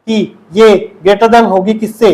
कि ये ग्रेटर देन होगी किससे,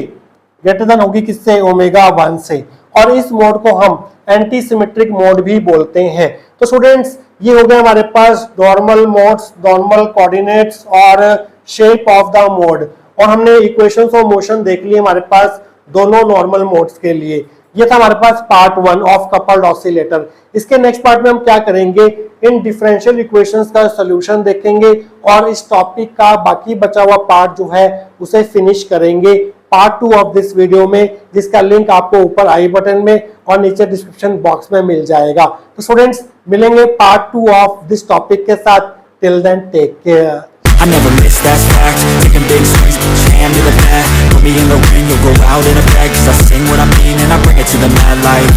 ग्रेटर देन होगी किससे, ओमेगा 1 से। और इस मोड को हम एंटी सिमेट्रिक मोड भी बोलते हैं। तो स्टूडेंट्स ये हो गए हमारे पास नॉर्मल मोड्स, नॉर्मल कोऑर्डिनेट्स और शेप ऑफ द मोड। और हमने इक्वेशंस ऑफ मोशन देख लिए हमारे पास दोनों नॉर्मल मोड्स के लिए। ये था हमारे पास पार्ट 1 ऑफ कपल्ड ऑसिलेटर। इसके नेक्स्ट पार्ट में हम क्या करेंगे, इन डिफरेंशियल इक्वेशंस का सॉल्यूशन देखेंगे और इस टॉपिक का बाकी बचा हुआ पार्ट जो है उसे फिनिश करेंगे पार्ट 2 ऑफ दिस वीडियो में, जिसका लिंक आपको ऊपर आई बटन में और नीचे डिस्क्रिप्शन बॉक्स में मिल जाएगा। तो स्टूडेंट्स मिलेंगे पार्ट 2 ऑफ दिस टॉपिक के साथ। Till then take care. I never miss, that's fact. Taking big swings, put your hand to the bat. Put me in the ring, you'll go out in a bag. Cause I sing what I mean and I bring it to the mad light.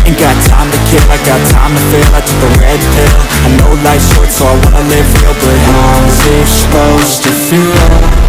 Ain't got time to kill, I got time to feel. I took the red pill, I know life's short so I wanna live real. But how's it supposed to feel?